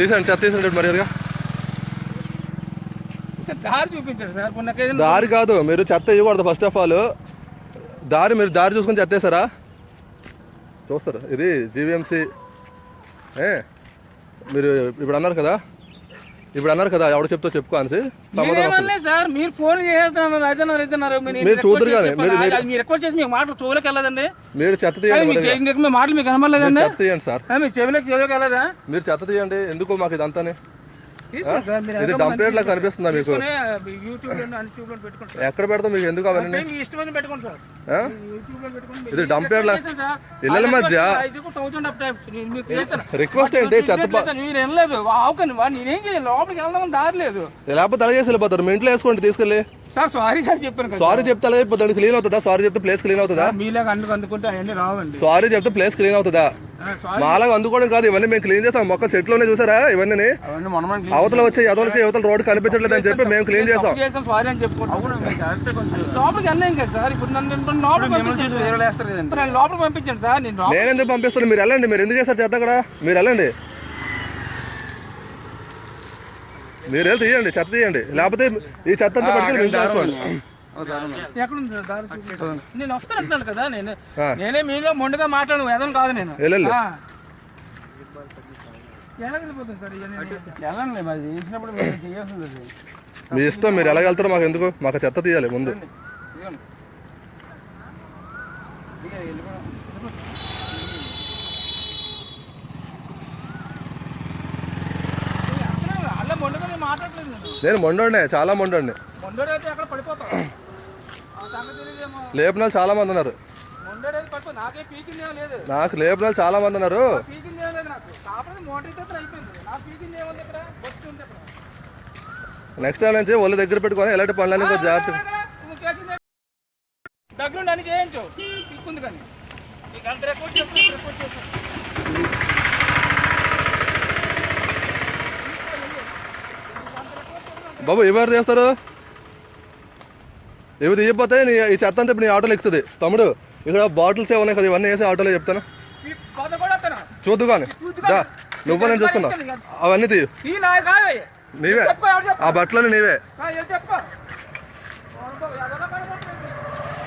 తీసండి, చెత్త తీసండి మర్యాదగా. దారి చూపించాడు సార్. దారి కాదు, మీరు చెత్త ఇవ్వకూడదు. ఫస్ట్ ఆఫ్ ఆల్ దారి, మీరు దారి చూసుకొని చెత్తేసారా చూస్తారు. ఇది జీవీఎంసీ. మీరు ఇప్పుడు అన్నారు కదా ఎవడు చెప్తో చెప్పుకో అని సార్. మీరు ఫోన్ చేస్తున్నారు మీరు చూద్దరు కానీ మీరు రిక్వెస్ట్ చేసి మీకు మాటలు చెవులకు వెళ్ళదండి. మీరు చెత్త తీయండి, మాటలు మీకు కనబడలేదండి. చెత్త తీయండి సార్. మీకు చెవులకు వెళ్ళదా? మీరు చెత్త తీయండి. ఎందుకు మాకు ఇదంతానే ఇది డంపేట్ లా కనిపిస్తుందా మీకు? ఎక్కడ పెడతాం మీకు? ఎందుకు అవన్నీ ఇది డంపేట్ లా ఇళ్ళ మధ్య రిక్వెస్ట్ ఏంటి? చెత్త నేనేం చేయాలి? లోపలికి వెళ్దామని దారి లేదు. లేకపోతే అలాగే వెళ్ళిపోతారు. మీ ఇంట్లో వేసుకోండి తీసుకెళ్ళి. సార్ సారీ సార్ చెప్పాను. సారీ చెప్తే అలాగే అయిపోతుంది. క్లీన్ అవుతుందా? సారీ చెప్తే ప్లేస్ క్లీన్ అవుతుందా? మీలాగా అందుకుంటే అవన్నీ రావండి. సారీ చెప్తే ప్లేస్ క్లీన్ అవుతుందా? మాలాగా అందుకోవడం కాదు, ఇవన్నీ మేము క్లీన్ చేస్తాం. మొక్క చెట్లోనే చూసారా ఇవన్నీ? అవతల వచ్చే యువతలకి యువతల రోడ్డు కనిపించట్లేదు అని చెప్పి మేము క్లీన్ చేస్తాం. లోపలికి పంపించండి సార్. నేను ఎందుకు పంపిస్తాను? మీరు వెళ్ళండి. మీరు ఎందుకు చేస్తారు చెత్త అక్కడ? మీరు వెళ్ళండి, మీరు వెళ్ళి తీయండి, చెత్త తీయండి. లేకపోతే ఈ చెత్త అంతా పట్టుకుని మీరు చేసుకోండి. నేను వస్తానంటున్నాను కదా. నేనే మీలో మొండుగా మాట్లాడు ఎదలు కాదు. నేను మీ ఇష్టం, మీరు ఎలా వెళ్తారో మాకు ఎందుకు. మాకు చెత్త తీయాలి ముందు. నేను మొండోడినే, చాలా మొండోడిని. లేపనాలు చాలా మంది ఉన్నారు. నాకు లేపనాలు చాలా మంది ఉన్నారు. నెక్స్ట్ టైం నుంచి ఒళ్ళు దగ్గర పెట్టుకొని ఎలాంటి పనులన్నీ కొంచెం జాగ్రత్త. బాబు ఎవరు చేస్తారు? ఇవి తీయకపోతే ఈ చెత్త అంతా ఇప్పుడు నీ ఆటోలో ఎక్కుతుంది. తమ్ముడు ఇక్కడ బాటిల్స్ ఏమన్నాయి కదా, ఇవన్నీ వేసి ఆటోలో చెప్తాను. చూద్దు కానీ నువ్వు నేను చూసుకున్నా. అవన్నీ తీయు, నీవే ఆ బట్టలు నీవే.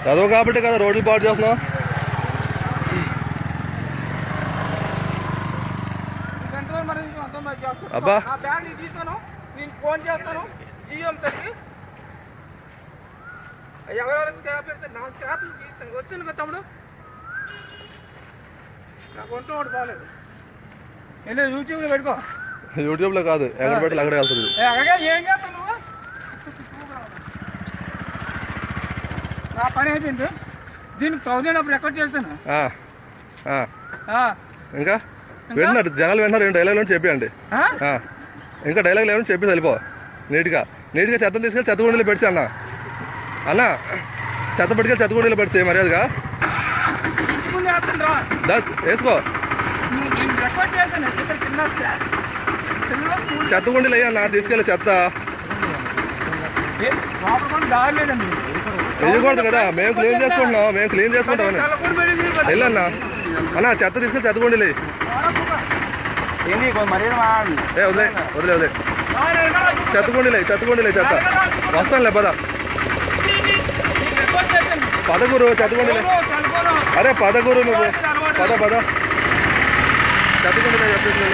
చదువు కాబట్టి కదా రోడ్లు పాటు చేస్తున్నావు. అబ్బా ఫోన్ చేస్తాను జీఎంసీ. ఎవరెవరు స్క్రాప్ వేస్తే నా స్క్రాప్ తీస్తాను. వచ్చాను కదా తమ్ముడు, నాకు ఒంట్లో ఒకటి బాగాలేదు. వెళ్ళి యూట్యూబ్లో పెట్టుకో. యూట్యూబ్లో కాదు, ఎక్కడ పెట్టి అక్కడే వెళ్తుంది. ఏం చేస్తాను నువ్వు? నా పని అయిపోయింది. దీనికి 1000 అప్పుడు రికార్డ్ చేస్తాను. ఇంకా వింటున్నారు జనాలు, వింటున్నారు. ఏం డైలాగ్ చెప్పండి. ఇంకా డైలాగ్ లేవని చెప్పి వెళ్ళిపో. నీట్గా చెత్త తీసుకెళ్ళి చెత్తగూడలో పెడిచి అన్న చెత్త పట్టుకెళ్ళి చెత్తగూడలో పెడితే మర్యాదగా వేసుకో. చెత్తగూడలో అన్న తీసుకెళ్ళి చెత్త వేయకూడదు కదా. మేము క్లీన్ చేసుకుంటాం అని వెళ్ళన్నా అన్న. చెత్త తీసుకెళ్ళి చెత్తగూడలో వదిలే చెత్తగూడలే చెత్త వస్తానులే. పదగురు చెత్తగూడలే. అరే పదగురు నువ్వు పద చెత్తగూడలే చెప్పేసి